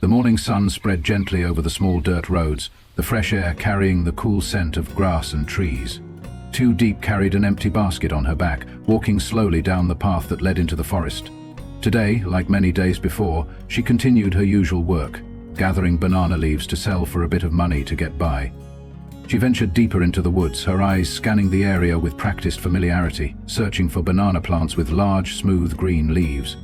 The morning sun spread gently over the small dirt roads, the fresh air carrying the cool scent of grass and trees. Tu Diep carried an empty basket on her back, walking slowly down the path that led into the forest. Today, like many days before, she continued her usual work, gathering banana leaves to sell for a bit of money to get by. She ventured deeper into the woods, her eyes scanning the area with practiced familiarity, searching for banana plants with large, smooth green leaves.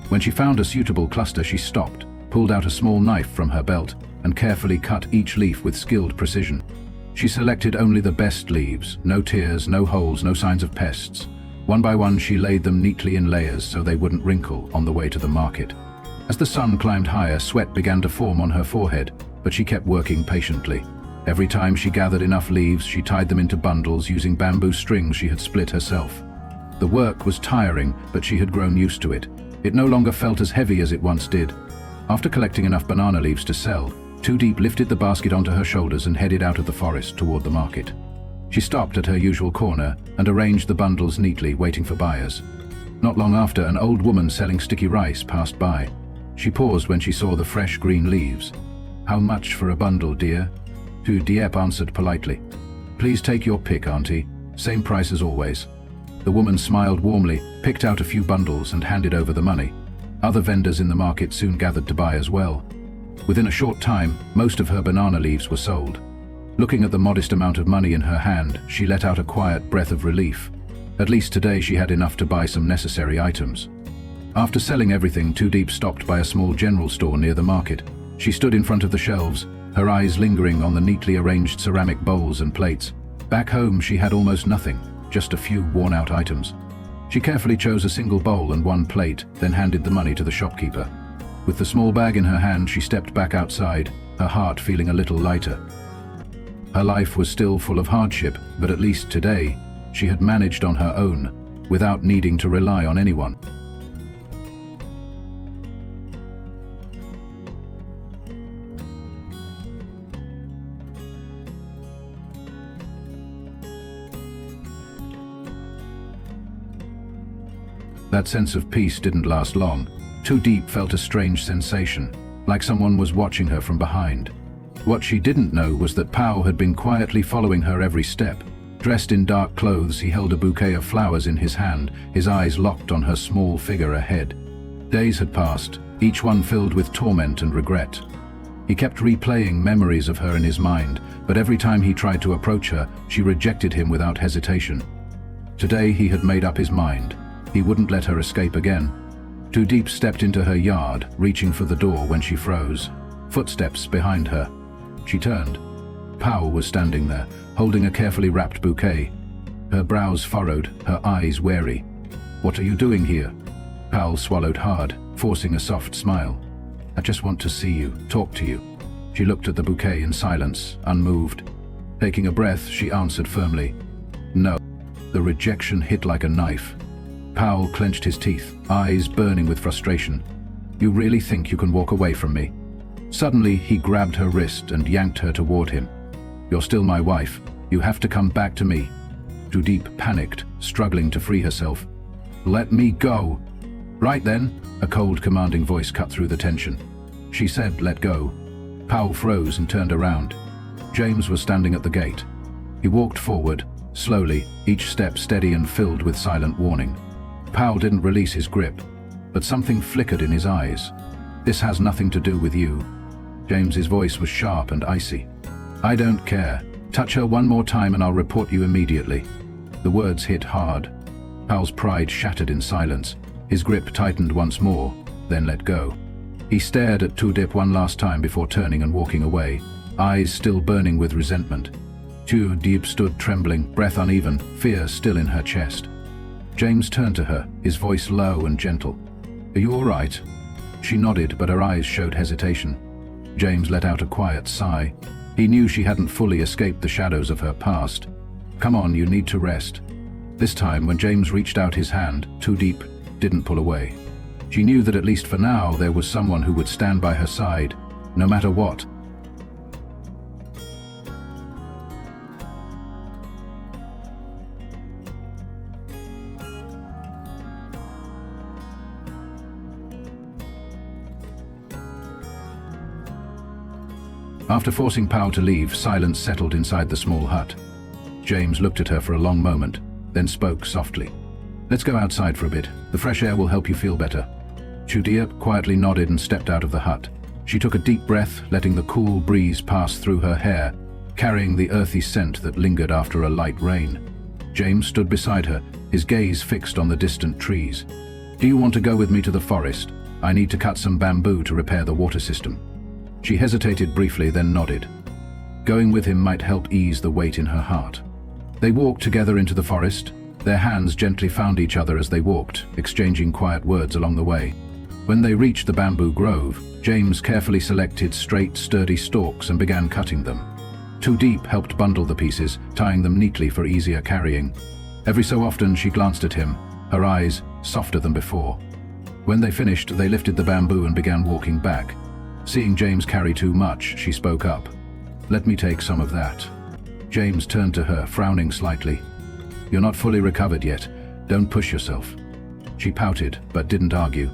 When she found a suitable cluster, she stopped, pulled out a small knife from her belt, and carefully cut each leaf with skilled precision. She selected only the best leaves, no tears, no holes, no signs of pests. One by one, she laid them neatly in layers so they wouldn't wrinkle on the way to the market. As the sun climbed higher, sweat began to form on her forehead, but she kept working patiently. Every time she gathered enough leaves, she tied them into bundles using bamboo strings she had split herself. The work was tiring, but she had grown used to it. It no longer felt as heavy as it once did. After collecting enough banana leaves to sell, Tu Diep lifted the basket onto her shoulders and headed out of the forest toward the market. She stopped at her usual corner and arranged the bundles neatly, waiting for buyers. Not long after, an old woman selling sticky rice passed by. She paused when she saw the fresh green leaves. "How much for a bundle, dear?" Tu Diep answered politely. "Please take your pick, auntie. Same price as always." The woman smiled warmly, picked out a few bundles and handed over the money. Other vendors in the market soon gathered to buy as well. Within a short time, most of her banana leaves were sold. Looking at the modest amount of money in her hand, she let out a quiet breath of relief. At least today she had enough to buy some necessary items. After selling everything, Tu Diep stopped by a small general store near the market. She stood in front of the shelves, her eyes lingering on the neatly arranged ceramic bowls and plates. Back home, she had almost nothing, just a few worn-out items. She carefully chose a single bowl and one plate, then handed the money to the shopkeeper. With the small bag in her hand, she stepped back outside, her heart feeling a little lighter. Her life was still full of hardship, but at least today, she had managed on her own, without needing to rely on anyone. That sense of peace didn't last long. Tu Diep felt a strange sensation, like someone was watching her from behind. What she didn't know was that Pao had been quietly following her every step. Dressed in dark clothes, he held a bouquet of flowers in his hand, his eyes locked on her small figure ahead. Days had passed, each one filled with torment and regret. He kept replaying memories of her in his mind, but every time he tried to approach her, she rejected him without hesitation. Today he had made up his mind. He wouldn't let her escape again. Tu Diep stepped into her yard, reaching for the door when she froze. Footsteps behind her. She turned. Pao was standing there, holding a carefully wrapped bouquet. Her brows furrowed, her eyes wary. "What are you doing here?" Pao swallowed hard, forcing a soft smile. "I just want to see you, talk to you." She looked at the bouquet in silence, unmoved. Taking a breath, she answered firmly, "No." The rejection hit like a knife. Pao clenched his teeth, eyes burning with frustration. "You really think you can walk away from me?" Suddenly, he grabbed her wrist and yanked her toward him. "You're still my wife. You have to come back to me." Tu Diep panicked, struggling to free herself. "Let me go." "Right then," a cold, commanding voice cut through the tension. She said, "Let go." Pao froze and turned around. James was standing at the gate. He walked forward, slowly, each step steady and filled with silent warning. Pao didn't release his grip, but something flickered in his eyes. "This has nothing to do with you." James's voice was sharp and icy. "I don't care. Touch her one more time and I'll report you immediately." The words hit hard. Pao's pride shattered in silence. His grip tightened once more, then let go. He stared at Tu Diep one last time before turning and walking away, eyes still burning with resentment. Tu Diep stood trembling, breath uneven, fear still in her chest. James turned to her, his voice low and gentle. "Are you all right?" She nodded, but her eyes showed hesitation. James let out a quiet sigh. He knew she hadn't fully escaped the shadows of her past. "Come on, you need to rest." This time, when James reached out his hand, Tu Diep didn't pull away. She knew that at least for now, there was someone who would stand by her side, no matter what. After forcing Pao to leave, silence settled inside the small hut. James looked at her for a long moment, then spoke softly. "Let's go outside for a bit. The fresh air will help you feel better." Tu Diep quietly nodded and stepped out of the hut. She took a deep breath, letting the cool breeze pass through her hair, carrying the earthy scent that lingered after a light rain. James stood beside her, his gaze fixed on the distant trees. "Do you want to go with me to the forest? I need to cut some bamboo to repair the water system." She hesitated briefly, then nodded. Going with him might help ease the weight in her heart. They walked together into the forest. Their hands gently found each other as they walked, exchanging quiet words along the way. When they reached the bamboo grove, James carefully selected straight, sturdy stalks and began cutting them. Tu Diep helped bundle the pieces, tying them neatly for easier carrying. Every so often she glanced at him, her eyes softer than before. When they finished, they lifted the bamboo and began walking back. Seeing James carry too much, she spoke up. "Let me take some of that." James turned to her, frowning slightly. "You're not fully recovered yet. Don't push yourself." She pouted, but didn't argue.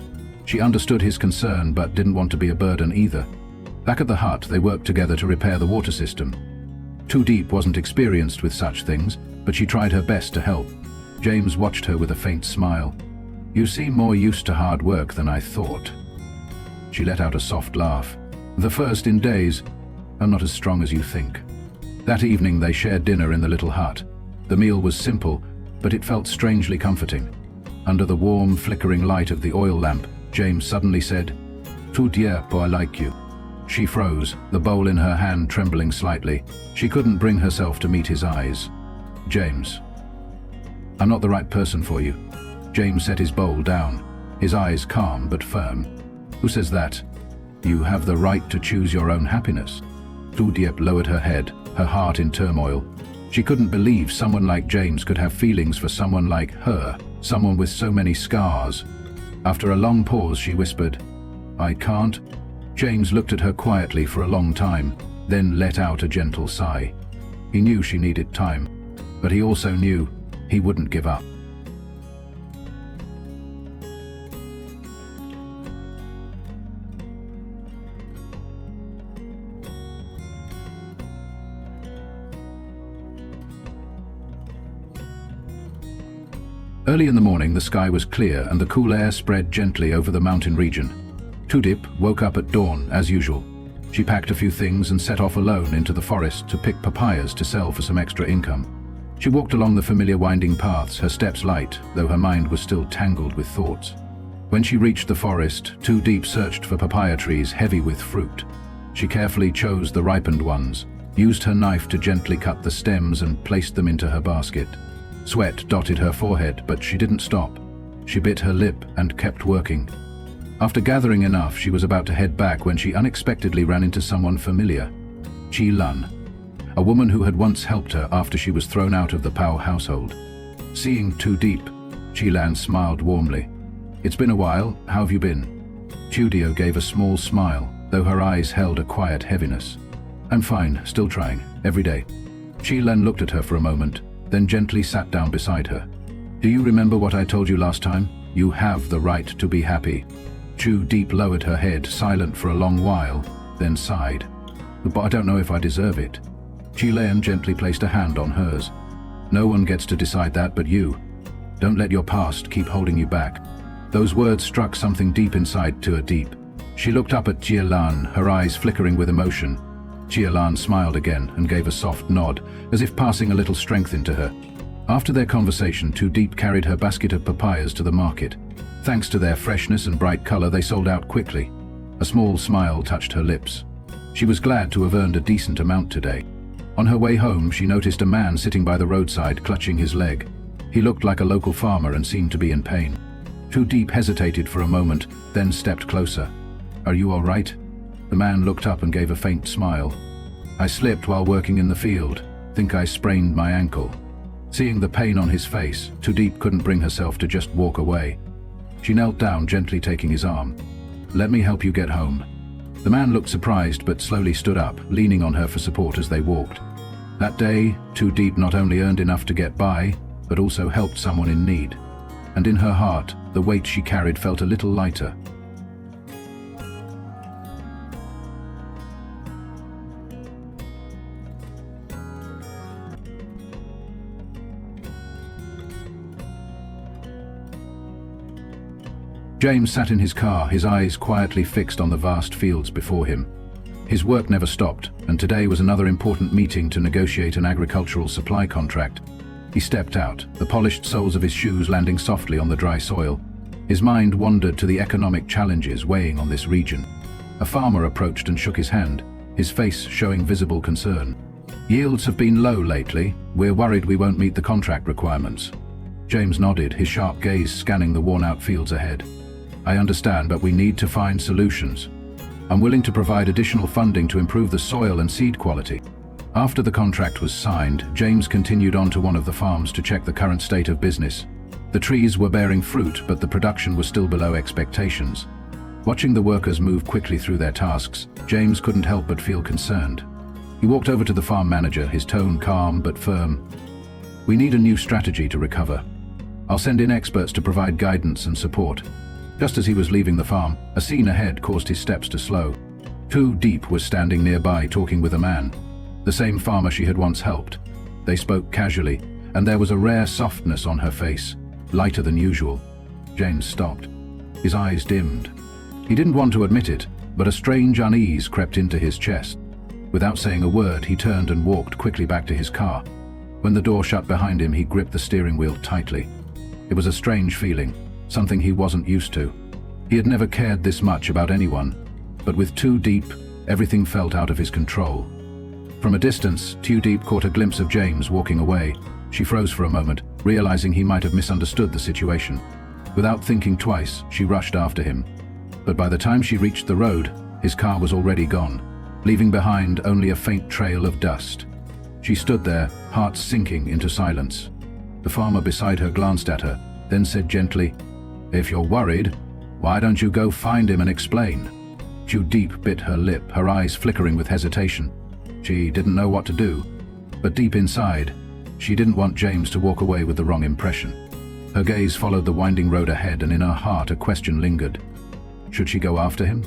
She understood his concern, but didn't want to be a burden either. Back at the hut, they worked together to repair the water system. Tu Diep wasn't experienced with such things, but she tried her best to help. James watched her with a faint smile. "You seem more used to hard work than I thought." She let out a soft laugh. "The first in days. I'm not as strong as you think." That evening they shared dinner in the little hut. The meal was simple, but it felt strangely comforting. Under the warm, flickering light of the oil lamp, James suddenly said, "Tu Diep, I like you." She froze, the bowl in her hand trembling slightly. She couldn't bring herself to meet his eyes. "James, I'm not the right person for you." James set his bowl down, his eyes calm but firm. "Who says that? You have the right to choose your own happiness." Tu Diep lowered her head, her heart in turmoil. She couldn't believe someone like James could have feelings for someone like her, someone with so many scars. After a long pause, she whispered, "I can't." James looked at her quietly for a long time, then let out a gentle sigh. He knew she needed time, but he also knew he wouldn't give up. Early in the morning, the sky was clear and the cool air spread gently over the mountain region. Tu Diep woke up at dawn, as usual. She packed a few things and set off alone into the forest to pick papayas to sell for some extra income. She walked along the familiar winding paths, her steps light, though her mind was still tangled with thoughts. When she reached the forest, Tu Diep searched for papaya trees heavy with fruit. She carefully chose the ripened ones, used her knife to gently cut the stems and placed them into her basket. Sweat dotted her forehead, but she didn't stop. She bit her lip and kept working. After gathering enough, she was about to head back when she unexpectedly ran into someone familiar. Chi Lan, a woman who had once helped her after she was thrown out of the Pao household. Seeing Tu Diep, Chi Lan smiled warmly. "It's been a while, how have you been?" Tu Diep gave a small smile, though her eyes held a quiet heaviness. "I'm fine, still trying, every day." Chi Lan looked at her for a moment, then gently sat down beside her. "Do you remember what I told you last time? You have the right to be happy." Tu Diep lowered her head, silent for a long while, then sighed. "But I don't know if I deserve it." Chi Lan gently placed a hand on hers. "No one gets to decide that but you. Don't let your past keep holding you back." Those words struck something deep inside Tu Diep. She looked up at Chi Lan, her eyes flickering with emotion. Chi Lan smiled again and gave a soft nod, as if passing a little strength into her. After their conversation, Tu Diep carried her basket of papayas to the market. Thanks to their freshness and bright color, they sold out quickly. A small smile touched her lips. She was glad to have earned a decent amount today. On her way home, she noticed a man sitting by the roadside, clutching his leg. He looked like a local farmer and seemed to be in pain. Tu Diep hesitated for a moment, then stepped closer. "Are you all right?" The man looked up and gave a faint smile. "I slipped while working in the field. Think I sprained my ankle." Seeing the pain on his face, Tu Diep couldn't bring herself to just walk away. She knelt down, gently taking his arm. "Let me help you get home." The man looked surprised but slowly stood up, leaning on her for support as they walked. That day, Tu Diep not only earned enough to get by, but also helped someone in need. And in her heart, the weight she carried felt a little lighter. James sat in his car, his eyes quietly fixed on the vast fields before him. His work never stopped, and today was another important meeting to negotiate an agricultural supply contract. He stepped out, the polished soles of his shoes landing softly on the dry soil. His mind wandered to the economic challenges weighing on this region. A farmer approached and shook his hand, his face showing visible concern. "Yields have been low lately. We're worried we won't meet the contract requirements." James nodded, his sharp gaze scanning the worn-out fields ahead. "I understand, but we need to find solutions. I'm willing to provide additional funding to improve the soil and seed quality." After the contract was signed, James continued on to one of the farms to check the current state of business. The trees were bearing fruit, but the production was still below expectations. Watching the workers move quickly through their tasks, James couldn't help but feel concerned. He walked over to the farm manager, his tone calm but firm. "We need a new strategy to recover. I'll send in experts to provide guidance and support." Just as he was leaving the farm, a scene ahead caused his steps to slow. Tu Diep was standing nearby talking with a man, the same farmer she had once helped. They spoke casually, and there was a rare softness on her face, lighter than usual. James stopped. His eyes dimmed. He didn't want to admit it, but a strange unease crept into his chest. Without saying a word, he turned and walked quickly back to his car. When the door shut behind him, he gripped the steering wheel tightly. It was a strange feeling, something he wasn't used to. He had never cared this much about anyone, but with Tu Diep, everything felt out of his control. From a distance, Tu Diep caught a glimpse of James walking away. She froze for a moment, realizing he might have misunderstood the situation. Without thinking twice, she rushed after him. But by the time she reached the road, his car was already gone, leaving behind only a faint trail of dust. She stood there, heart sinking into silence. The farmer beside her glanced at her, then said gently, "If you're worried, why don't you go find him and explain?" Tu Diep bit her lip, her eyes flickering with hesitation. She didn't know what to do, but deep inside, she didn't want James to walk away with the wrong impression. Her gaze followed the winding road ahead, and in her heart a question lingered. Should she go after him?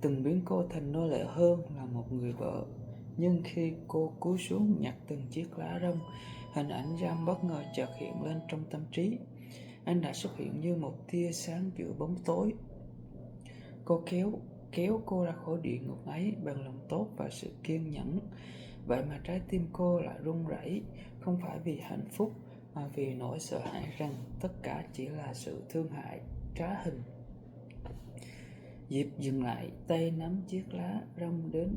Từng biến cô thành nô lệ hơn là một người vợ. Nhưng khi cô cúi xuống nhặt từng chiếc lá rong, hình ảnh Giam bất ngờ chợt hiện lên trong tâm trí. Anh đã xuất hiện như một tia sáng giữa bóng tối. Cô kéo cô ra khỏi địa ngục ấy bằng lòng tốt và sự kiên nhẫn. Vậy mà trái tim cô lại run rẩy, không phải vì hạnh phúc mà vì nỗi sợ hãi rằng tất cả chỉ là sự thương hại trá hình. Diệp dừng lại, tay nắm chiếc lá rong đến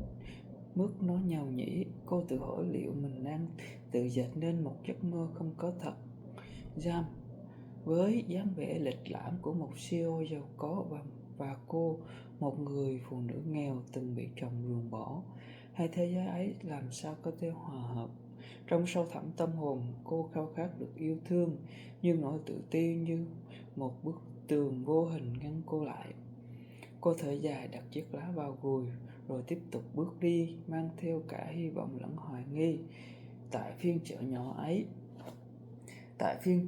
mức nó nhàu nhĩ. Cô tự hỏi liệu mình đang tự dệt nên một giấc mơ không có thật. Giam với dáng vẻ lịch lãm của một CEO giàu có và cô, một người phụ nữ nghèo từng bị chồng ruồng bỏ. Hai thế giới ấy làm sao có thể hòa hợp? Trong sâu thẳm tâm hồn, cô khao khát được yêu thương, nhưng nỗi tự ti như một bức tường vô hình ngăn cô lại. Cô thở dài, đặt chiếc lá vào gùi, rồi tiếp tục bước đi, mang theo cả hy vọng lẫn hoài nghi. Tại phiên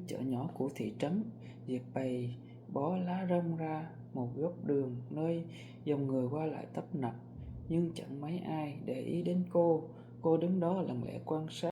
chợ nhỏ của thị trấn, Diệp bày bó lá rong ra một góc đường nơi dòng người qua lại tấp nập, nhưng chẳng mấy ai để ý đến cô. Cô đứng đó lặng lẽ quan sát